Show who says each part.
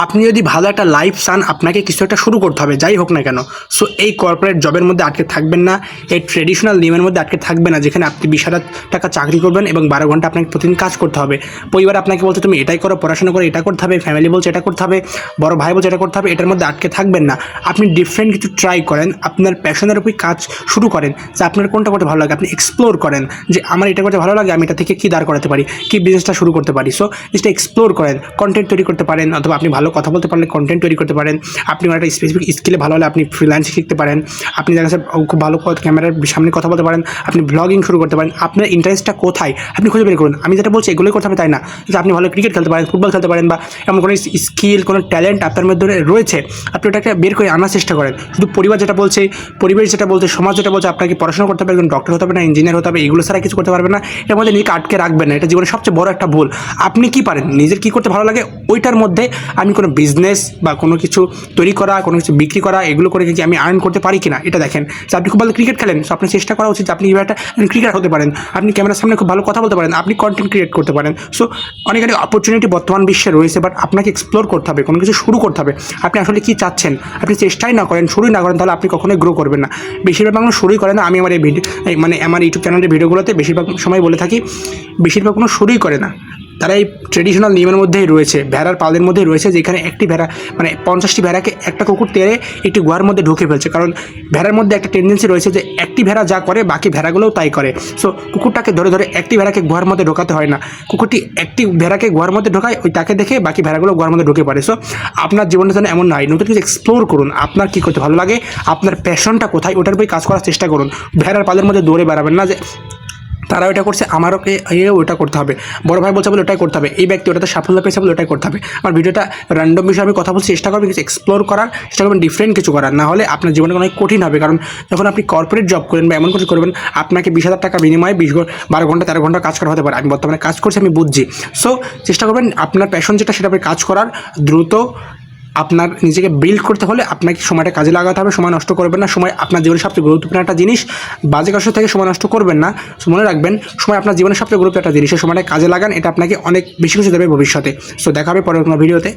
Speaker 1: আপনি যদি ভালো একটা লাইফ চান, আপনাকে কিছু একটা শুরু করতে হবে, যাই হোক না কেন। সো এই কর্পোরেট জবের মধ্যে আটকে থাকবেন না, এই ট্রেডিশনাল নিয়মের মধ্যে আটকে থাকবেন না, যেখানে আপনি 20,000 টাকা চাকরি করবেন এবং 12 ঘন্টা আপনাকে প্রতিদিন কাজ করতে হবে। পরিবার আপনাকে বলছে তুমি এটাই করো, পড়াশোনা করে এটা করতে হবে, ফ্যামিলি বলছে এটা করতে হবে, বড় ভাই বলছে এটা করতে হবে, এটার মধ্যে আটকে থাকবেন না। আপনি ডিফারেন্ট কিছু ট্রাই করেন, আপনার প্যাশনের উপর কাজ শুরু করেন, যে আপনার কোনটা করতে ভালো লাগে। আপনি এক্সপ্লোর করেন যে আমার এটা করতে ভালো লাগে, আমি এটা থেকে কী দাঁড় করাতে পারি, কী বিজনেসটা শুরু করতে পারি। সো জিনিসটা এক্সপ্লোর করেন, কন্টেন্ট তৈরি করতে পারেন, অথবা আপনি ভালো কথা বলতে পারলে কন্টেন্ট তৈরি করতে পারেন। আপনি একটা স্পেসিফিক স্কিলে ভালো হলে আপনি ফ্রিল্যান্সিং শিখতে পারেন। আপনি দেখা যাচ্ছে খুব ভালো ক্যামেরার সামনে কথা বলতে পারেন, আপনি ব্লগিং শুরু করতে পারেন। আপনার ইন্টারেস্টটা কোথায় আপনি খুঁজে বের করুন। আমি যেটা বলছি এগুলোই করতে হবে তাই না, যে আপনি ভালো ক্রিকেট খেলতে পারেন, ফুটবল খেলতে পারেন, বা এমন কোনো স্কিল, কোনো ট্যালেন্ট আপনার মধ্যে রয়েছে, আপনি ওটাকে বের করে আনার চেষ্টা করেন। শুধু পরিবার যেটা বলছে, পরিবেশ যেটা বলছে, সমাজ যেটা বলছে আপনাকে পড়াশোনা করতে হবে, একজন ডক্টর হতে হবে না, ইঞ্জিনিয়ার হতে হবে, এগুলো ছাড়া কিছু করতে পারবে না, এর মধ্যে নিজেকে আটকে রাখবেন না। এটা জীবনের সবচেয়ে বড় একটা ভুল। আপনি কি পারেন, নিজের কী করতে ভালো লাগে ওইটার মধ্যে আমি কোনো বিজনেস বা কোনো কিছু তৈরি করা, কোনো কিছু বিক্রি করা, এগুলো করে কি আমি আর্ন করতে পারি কিনা এটা দেখেন। যে আপনি খুব ভালো ক্রিকেট খেলেন, সো আপনার চেষ্টা করা উচিত যে আপনি এবার একটা ক্রিকেটার হতে পারেন। আপনি ক্যামেরার সামনে খুব ভালো কথা বলতে পারেন, আপনি কন্টেন্ট ক্রিয়েট করতে পারেন। সো অনেক অপরচুনিটি বর্তমান বিশ্বে রয়েছে, বাট আপনাকে এক্সপ্লোর করতে হবে, কোনো কিছু শুরু করতে হবে। আপনি আসলে কী চাচ্ছেন, আপনি চেষ্টাই না করেন, শুরুই না করেন, তাহলে আপনি কখনোই গ্রো করবেন না। বেশিরভাগ মানুষ শুরুই করে না। আমি আমার এই ভিডিও আমার ইউটিউব চ্যানেলের ভিডিওগুলোতে বেশিরভাগ সময় বলে থাকি, বেশিরভাগ কোনো শুরুই করে না। তারা এই ট্রেডিশনাল নিয়মের মধ্যেই রয়েছে, ভেড়ার পালের মধ্যেই রয়েছে, যেখানে একটি ভেড়া 50টি ভেড়াকে একটা কুকুর তেড়ে একটি গুহার মধ্যে ঢুকে ফেলছে। কারণ ভেড়ার মধ্যে একটা টেন্ডেন্সি রয়েছে যে একটি ভেড়া যা করে বাকি ভেড়াগুলোও তাই করে। সো কুকুরটাকে ধরে ধরে একটি ভেড়াকে গুহার মধ্যে ঢোকাতে হয় না, কুকুরটি একটি ভেড়াকে গুহার মধ্যে ঢোকায়, ওই তাকে দেখে বাকি ভেড়াগুলো গুহার মধ্যে ঢুকে পড়ে। সো আপনার জীবনটা যেন এমন নয়, নতুন কিছু এক্সপ্লোর করুন। আপনার কী করতে ভালো লাগে, আপনার প্যাশনটা কোথায়, ওটার উপরে কাজ করার চেষ্টা করুন। ভেড়ার পালের মধ্যে দৌড়ে বেড়াবেন না যে তারা ওটা করছে আমারও ওটা করতে হবে, বড় ভাই বলছে বলে ওটাই করতে হবে, এই ব্যক্তি ওটাতে সাফল্য পেয়েছে বলে ওটাই করতে হবে। আমার ভিডিওটা র্যান্ডম বিষয়ে আমি কথা বলছি, চেষ্টা করবেন কিছু এক্সপ্লোর করার, চেষ্টা করবেন ডিফারেন্ট কিছু করার, না হলে আপনার জীবনে অনেক কঠিন হবে। কারণ যখন আপনি কর্পোরেট জব করেন বা এমন কিছু করবেন, আপনাকে 20,000 টাকা বিনিময়ে 12 ঘন্টা 13 ঘন্টা কাজ করা হতে পারে। আমি বর্তমানে কাজ করছি, আমি বুঝছি। সো চেষ্টা করবেন আপনার প্যাশন যেটা, সেটা আপনি কাজ করার। দ্রুত আপনার নিজেকে বিল্ড করতে হলে আপনাকে সময়টা কাজে লাগাতে হবে, সময় নষ্ট করবেন না। সময় আপনার জীবনের সবচেয়ে গুরুত্বপূর্ণ একটা জিনিস, বাজে কাজের থেকে সময় নষ্ট করবেন না। মনে রাখবেন, সময় আপনার জীবনের সবচেয়ে গুরুত্বপূর্ণ একটা জিনিস, সেই সময়টা কাজে লাগান, এটা আপনাকে অনেক বেশি কিছু দেবে ভবিষ্যতে। সো দেখা হবে পরের কোনো ভিডিওতে।